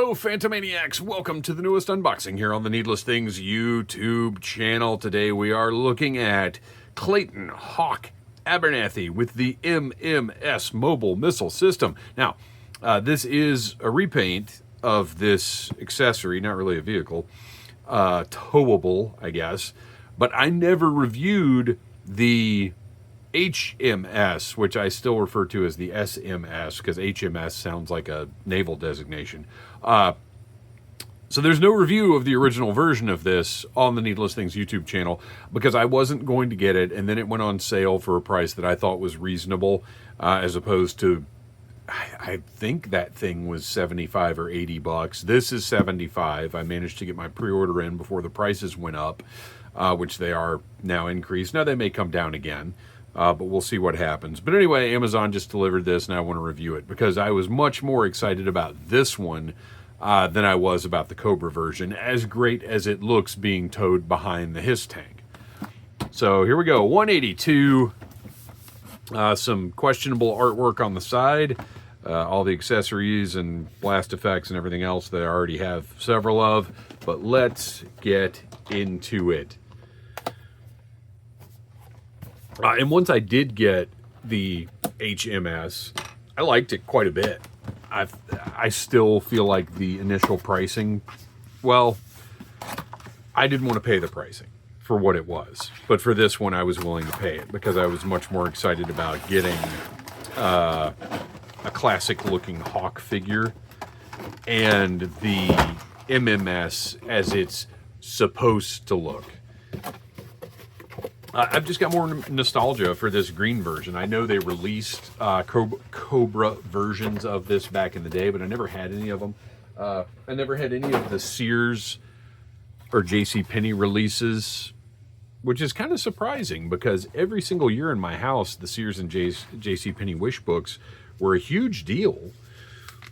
Hello, Phantomaniacs! Welcome to the newest unboxing here on the Needless Things YouTube channel. Today we are looking at Clayton Hawk Abernathy with the MMS mobile missile system. Now, this is a repaint of this accessory, not really a vehicle, towable, I guess, but I never reviewed the HMS, which I still refer to as the SMS because HMS sounds like a naval designation. So there's no review of the original version of this on the Needless Things YouTube channel because I wasn't going to get it, and then it went on sale for a price that I thought was reasonable, as opposed to, I think that thing was 75 or 80 bucks. This is 75. I managed to get my pre-order in before the prices went up, which they are now increased. Now they may come down again. But we'll see what happens. But anyway, Amazon just delivered this, and I want to review it because I was much more excited about this one than I was about the Cobra version, as great as it looks being towed behind the HISS tank. So here we go, 182. Some questionable artwork on the side. All the accessories and blast effects and everything else that I already have several of. But let's get into it. And once I did get the HMS, I liked it quite a bit. I still feel like the initial pricing, well, I didn't want to pay the pricing for what it was. But for this one, I was willing to pay it because I was much more excited about getting a classic-looking Hawk figure and the MMS as it's supposed to look. I've just got more nostalgia for this green version. I know they released Cobra versions of this back in the day, but I never had any of them. I never had any of the Sears or JCPenney releases, which is kind of surprising because every single year in my house, the Sears and JCPenney wish books were a huge deal.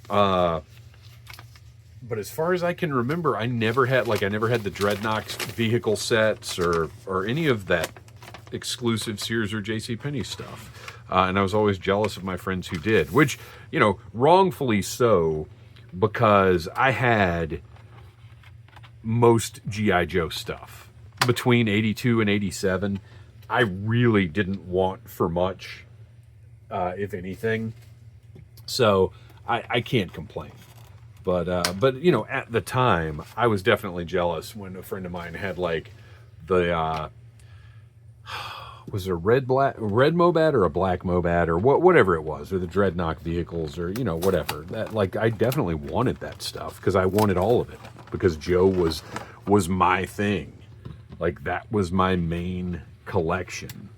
But as far as I can remember, I never had the Dreadnought vehicle sets or any of that exclusive Sears or JCPenney stuff. And I was always jealous of my friends who did, which, you know, wrongfully so, because I had most G.I. Joe stuff. Between 82 and 87, I really didn't want for much, if anything. So I can't complain. But you know, at the time, I was definitely jealous when a friend of mine had like the was it a red Mobat or a black Mobat or whatever it was, or the Dreadnought vehicles, or you know, whatever. That, like, I definitely wanted that stuff because I wanted all of it because Joe was my thing. Like, that was my main collection.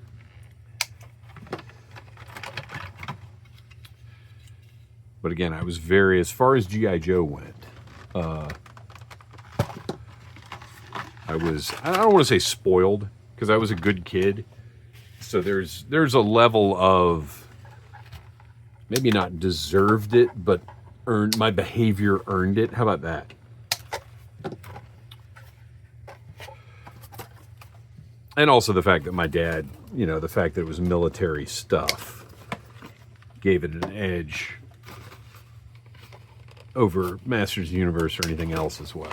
But again, I was very, as far as G.I. Joe went, I don't want to say spoiled, because I was a good kid. So there's a level of, maybe not deserved it, but my behavior earned it. How about that? And also the fact that my dad, you know, the fact that it was military stuff gave it an edge over Masters of the Universe or anything else as well.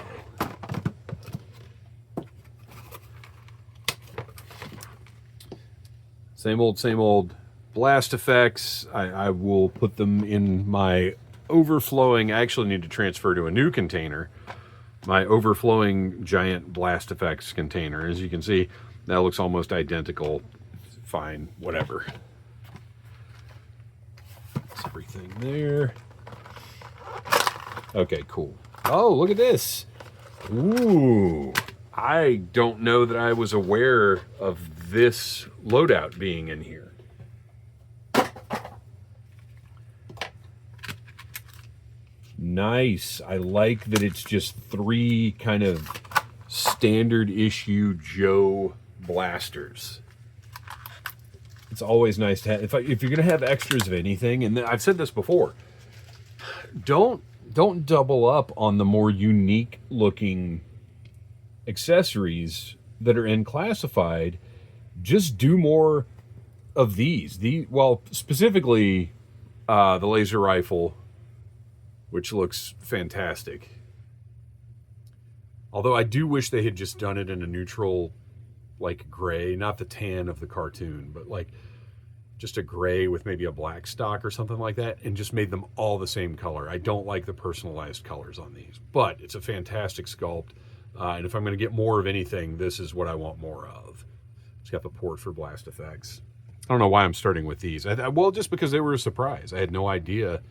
Same old blast effects. I will put them in my overflowing, I actually need to transfer to a new container, my overflowing giant blast effects container. As you can see, that looks almost identical. Fine, whatever. That's everything there. Okay, cool. Oh, look at this. Ooh. I don't know that I was aware of this loadout being in here. Nice. I like that it's just 3 kind of standard issue Joe blasters. It's always nice to have, if you're going to have extras of anything, and I've said this before, don't double up on the more unique looking accessories that are in classified. Just do more of these. Well, specifically the laser rifle which looks fantastic. Although I do wish they had just done it in a neutral, like gray, not the tan of the cartoon, but like just a gray with maybe a black stock or something like that, and just made them all the same color. I don't like the personalized colors on these, but it's a fantastic sculpt. And if I'm going to get more of anything, this is what I want more of. It's got the port for blast effects. I don't know why I'm starting with these. Well, just because they were a surprise. I had no idea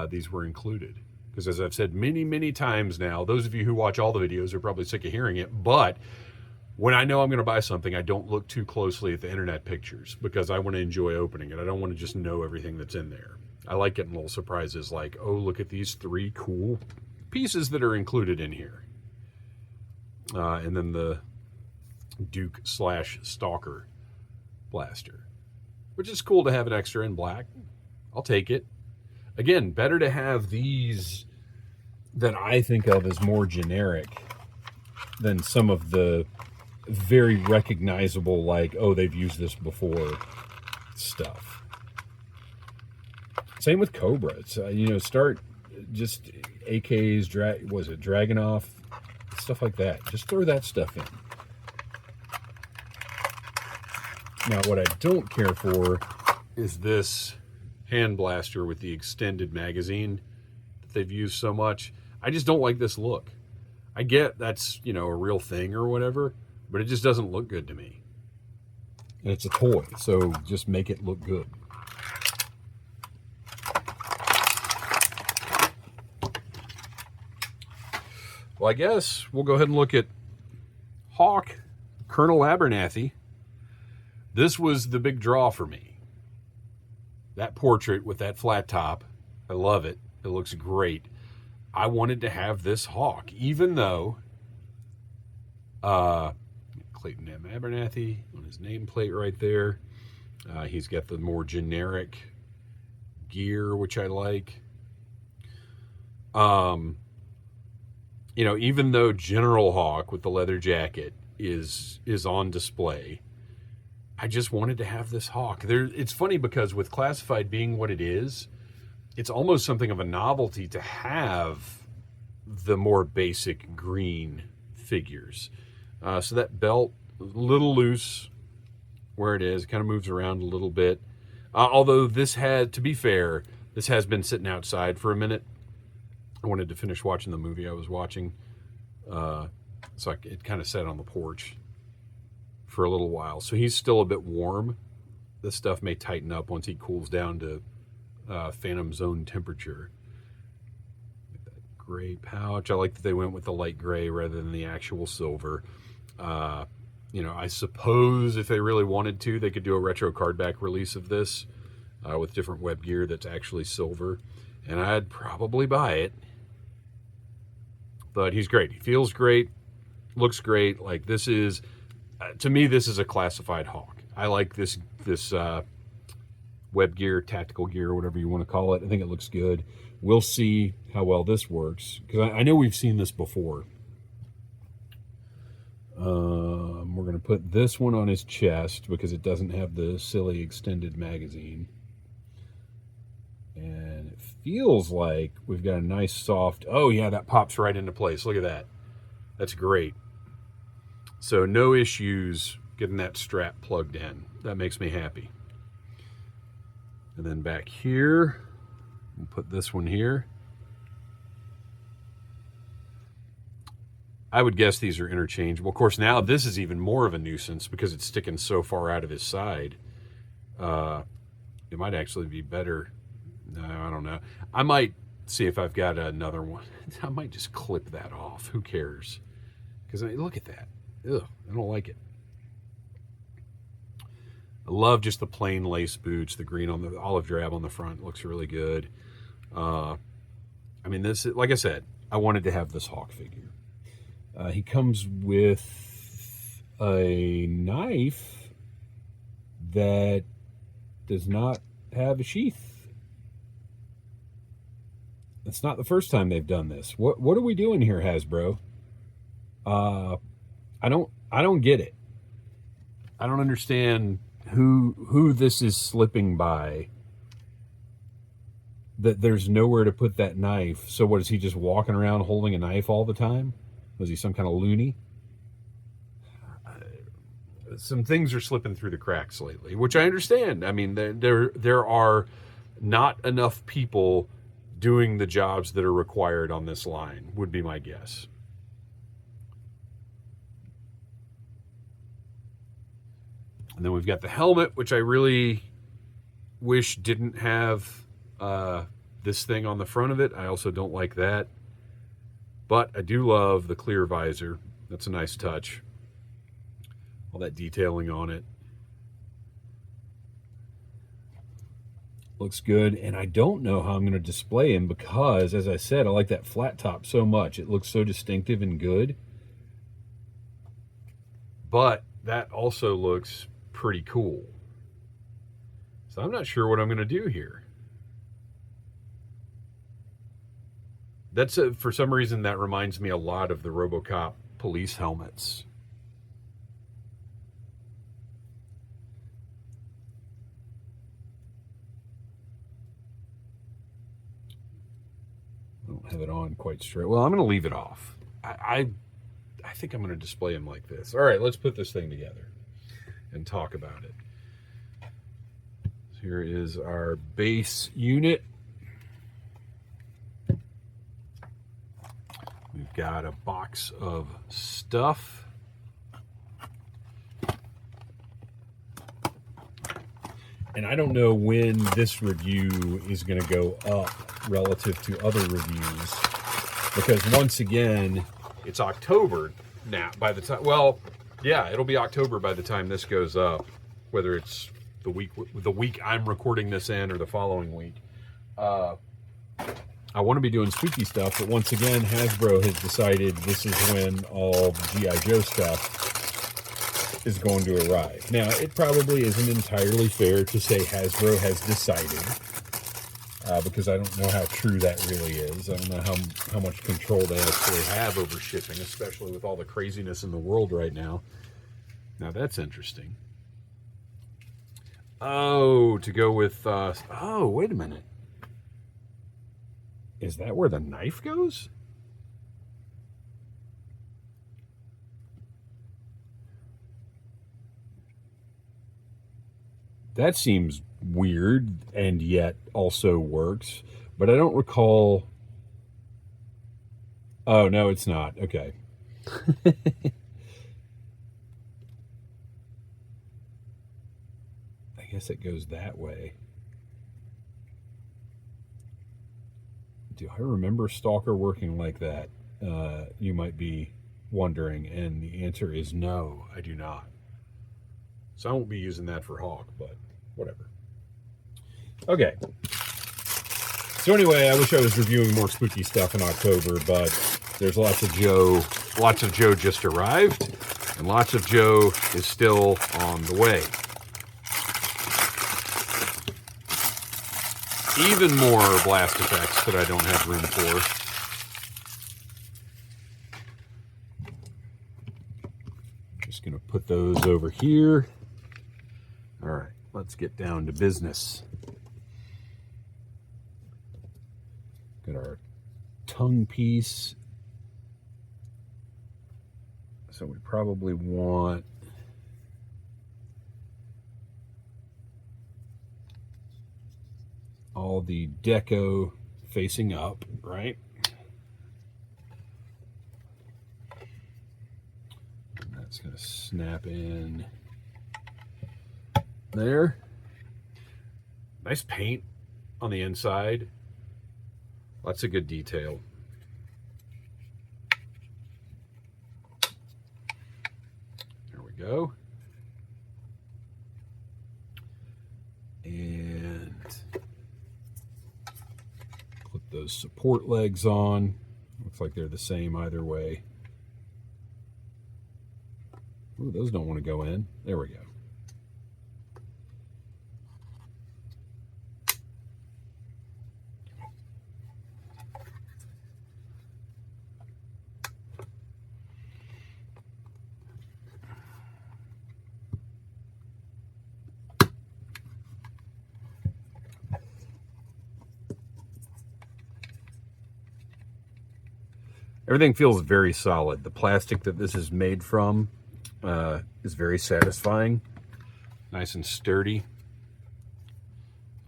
these were included. Because as I've said many, many times now, those of you who watch all the videos are probably sick of hearing it, but when I know I'm going to buy something, I don't look too closely at the internet pictures because I want to enjoy opening it. I don't want to just know everything that's in there. I like getting little surprises like, oh, look at these 3 cool pieces that are included in here. And then the Duke/Stalker blaster, which is cool to have an extra in black. I'll take it. Again, better to have these that I think of as more generic than some of the very recognizable, like, oh, they've used this before stuff. Same with Cobra. It's, start just AKs, Dragunov, stuff like that. Just throw that stuff in. Now, what I don't care for is this hand blaster with the extended magazine that they've used so much. I just don't like this look. I get that's, a real thing or whatever, but it just doesn't look good to me. And it's a toy, so just make it look good. Well, I guess we'll go ahead and look at Hawk, Colonel Abernathy. This was the big draw for me. That portrait with that flat top, I love it. It looks great. I wanted to have this Hawk, even though Clayton M. Abernathy on his nameplate right there. He's got the more generic gear, which I like. Even though General Hawk with the leather jacket is on display, I just wanted to have this Hawk. It's funny because with Classified being what it is, it's almost something of a novelty to have the more basic green figures. So that belt, a little loose where it is, kind of moves around a little bit. Although to be fair, this has been sitting outside for a minute. I wanted to finish watching the movie I was watching. So it kind of sat on the porch for a little while. So he's still a bit warm. This stuff may tighten up once he cools down to Phantom Zone temperature. That gray pouch. I like that they went with the light gray rather than the actual silver. I suppose if they really wanted to, they could do a retro card back release of this with different web gear that's actually silver. And I'd probably buy it. But he's great. He feels great. Looks great. Like, this is, to me, this is a Classified Hawk. I like this web gear, tactical gear, whatever you want to call it. I think it looks good. We'll see how well this works, because I know we've seen this before. We're going to put this one on his chest because it doesn't have the silly extended magazine. And it feels like we've got a nice soft, oh yeah, that pops right into place. Look at that. That's great. So no issues getting that strap plugged in. That makes me happy. And then back here, we'll put this one here. I would guess these are interchangeable. Of course, now this is even more of a nuisance because it's sticking so far out of his side. It might actually be better. No, I don't know. I might see if I've got another one. I might just clip that off. Who cares? Because look at that. Ugh, I don't like it. I love just the plain lace boots, the green on the olive drab on the front. It looks really good. This, like I said, I wanted to have this Hawk figure. He comes with a knife that does not have a sheath. It's not the first time they've done this. What are we doing here, Hasbro? I don't get it. I don't understand who this is slipping by. that there's nowhere to put that knife. So what, is he just walking around holding a knife all the time? Was he some kind of loony? Some things are slipping through the cracks lately, which I understand. I mean, there are not enough people doing the jobs that are required on this line, would be my guess. And then we've got the helmet, which I really wish didn't have this thing on the front of it. I also don't like that. But I do love the clear visor. That's a nice touch. All that detailing on it. Looks good. And I don't know how I'm going to display him because, as I said, I like that flat top so much. It looks so distinctive and good. But that also looks pretty cool. So I'm not sure what I'm going to do here. That's for some reason that reminds me a lot of the RoboCop police helmets. I don't have it on quite straight. Well, I'm going to leave it off. I think I'm going to display him like this. All right, let's put this thing together and talk about it. So here is our base unit. We've got a box of stuff. And I don't know when this review is going to go up relative to other reviews, because once again, it's October now. By the time, well, yeah, it'll be October by the time this goes up, whether it's the week I'm recording this in or the following week. I want to be doing spooky stuff, but once again, Hasbro has decided this is when all the G.I. Joe stuff is going to arrive. Now, it probably isn't entirely fair to say Hasbro has decided, because I don't know how true that really is. I don't know how much control they actually have over shipping, especially with all the craziness in the world right now. Now, that's interesting. Oh, to go with... oh, wait a minute. Is that where the knife goes? That seems weird and yet also works, but I don't recall. Oh, no, it's not. Okay. I guess it goes that way. Do I remember Stalker working like that? You might be wondering, and the answer is no, I do not. So I won't be using that for Hawk, but whatever. Okay. So anyway, I wish I was reviewing more spooky stuff in October, but there's lots of Joe. Lots of Joe just arrived, and lots of Joe is still on the way. Even more blast effects that I don't have room for. Just going to put those over here. All right, let's get down to business. Got our tongue piece. So we probably want all the deco facing up, right? And that's going to snap in there. Nice paint on the inside. Lots of good detail. There we go. And clip those support legs on. Looks like they're the same either way. Ooh, those don't want to go in. There we go. Everything feels very solid. The plastic that this is made from is very satisfying. Nice and sturdy.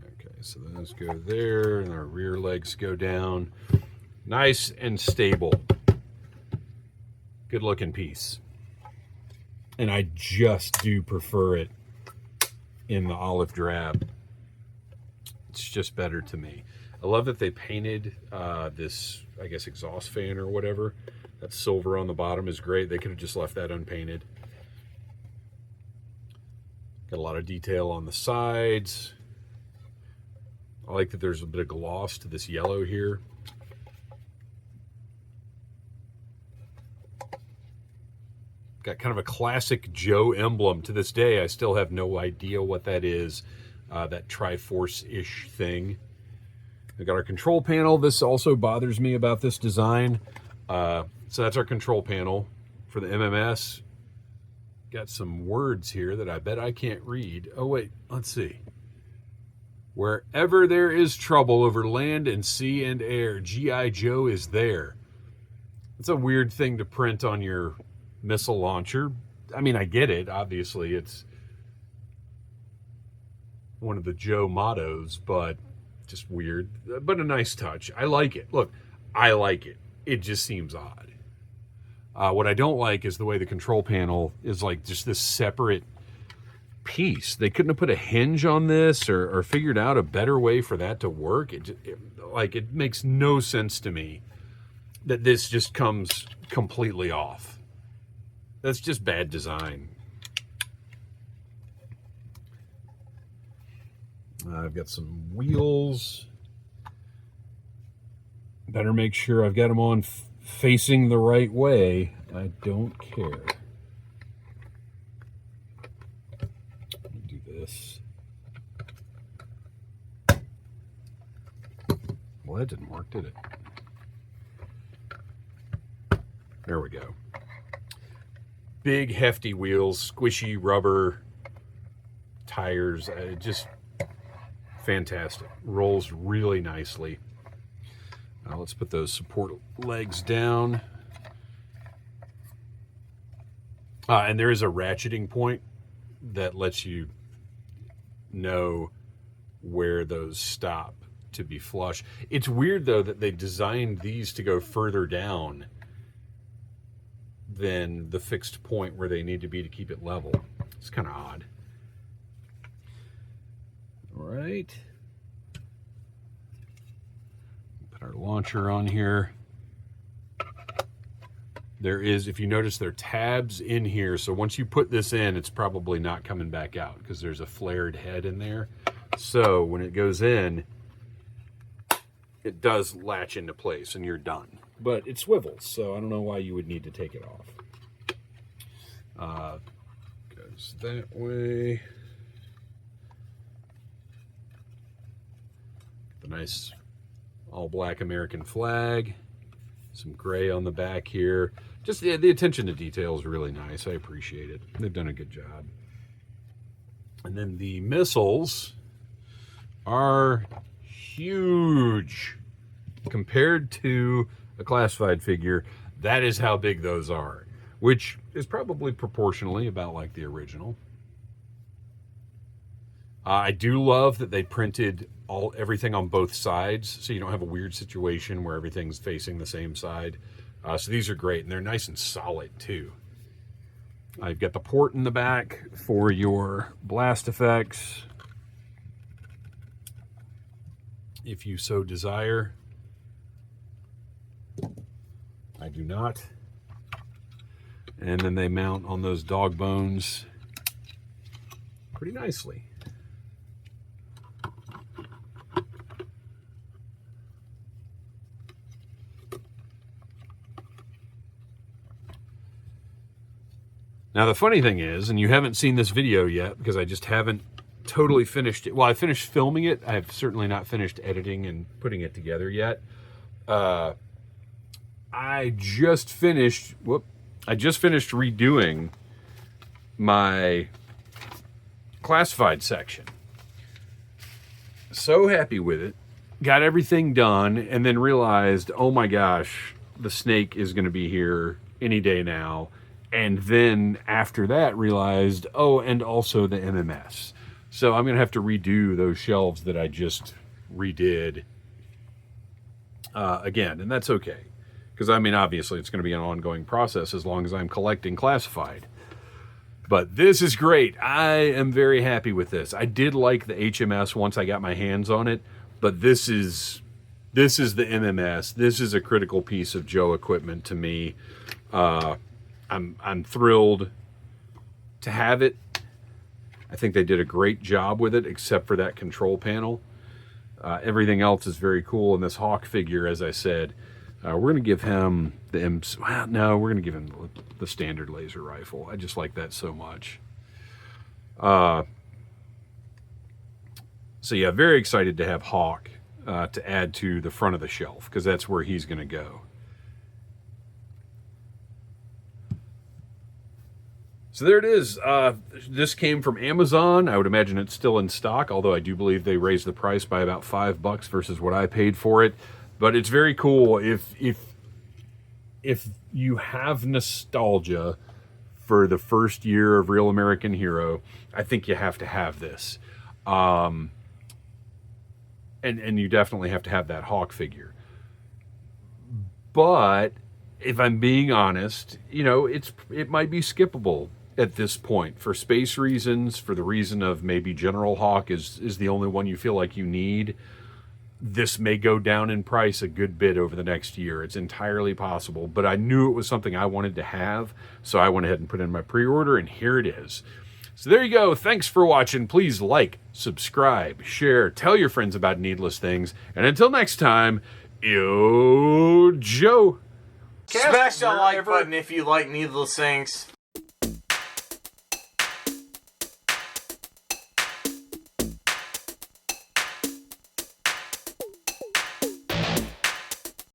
Okay, so those go there, and our rear legs go down. Nice and stable. Good looking piece. And I just do prefer it in the olive drab. It's just better to me. I love that they painted this, I guess, exhaust fan or whatever. That silver on the bottom is great. They could have just left that unpainted. Got a lot of detail on the sides. I like that there's a bit of gloss to this yellow here. Got kind of a classic Joe emblem. To this day, I still have no idea what that is. That Triforce-ish thing. We got our control panel. This also bothers me about this design. So that's our control panel for the MMS. Got some words here that I bet I can't read. Oh wait, let's see. Wherever there is trouble over land and sea and air, G.I. Joe is there. It's a weird thing to print on your missile launcher. I mean, I get it. Obviously, it's one of the Joe mottos, but just weird. But a nice touch. I like it. Look, I like it. It just seems odd. What I don't like is the way the control panel is like just this separate piece. They couldn't have put a hinge on this or figured out a better way for that to work. It makes no sense to me that this just comes completely off. That's just bad design. I've got some wheels. Better make sure I've got them on facing the right way. I don't care. Let me do this. Well, that didn't work, did it? There we go. Big, hefty wheels, squishy rubber tires. Just fantastic. Rolls really nicely. Let's put those support legs down. And there is a ratcheting point that lets you know where those stop to be flush. It's weird, though, that they designed these to go further down than the fixed point where they need to be to keep it level. It's kind of odd. All right. Put our launcher on here. There is, if you notice, there are tabs in here. So once you put this in, it's probably not coming back out because there's a flared head in there. So when it goes in, it does latch into place and you're done. But it swivels, so I don't know why you would need to take it off. Goes that way. The nice all black American flag. Some gray on the back here. Just the attention to detail is really nice. I appreciate it. They've done a good job. And then the missiles are huge compared to a classified figure. That is how big those are, which is probably proportionally about like the original. I do love that they printed everything on both sides, so you don't have a weird situation where everything's facing the same side. So these are great, and they're nice and solid too. I've got the port in the back for your blast effects, if you so desire. I do not. And then they mount on those dog bones pretty nicely. Now the funny thing is, and you haven't seen this video yet because I just haven't totally finished it. Well, I finished filming it. I have certainly not finished editing and putting it together yet. I just finished redoing my classified section. So happy with it. Got everything done and then realized, oh my gosh, the snake is going to be here any day now. And then after that realized, oh, and also the MMS. So I'm going to have to redo those shelves that I just redid again. And that's okay. Because, I mean, obviously it's going to be an ongoing process as long as I'm collecting classified. But this is great. I am very happy with this. I did like the HMS once I got my hands on it. But this is the MMS. This is a critical piece of Joe equipment to me. I'm thrilled to have it. I think they did a great job with it, except for that control panel. Everything else is very cool. And this Hawk figure, as I said, we're going to give him the no, we're going to give him the standard laser rifle. I just like that so much. So yeah, very excited to have Hawk to add to the front of the shelf, because that's where he's going to go. So there it is. This came from Amazon. I would imagine it's still in stock, although I do believe they raised the price by about $5 versus what I paid for it. But it's very cool. If you have nostalgia for the first year of Real American Hero, I think you have to have this. And you definitely have to have that Hawk figure. But if I'm being honest, you know, it might be skippable at this point for space reasons, for the reason of maybe General Hawk is the only one you feel like you need. This may go down in price a good bit over the next year. It's entirely possible, but I knew it was something I wanted to have, so I went ahead and put in my pre-order, and here it is. So there you go. Thanks for watching. Please like, subscribe, share, tell your friends about Needless Things, and until next time, yo, Joe. Smash that like button if you like Needless Things.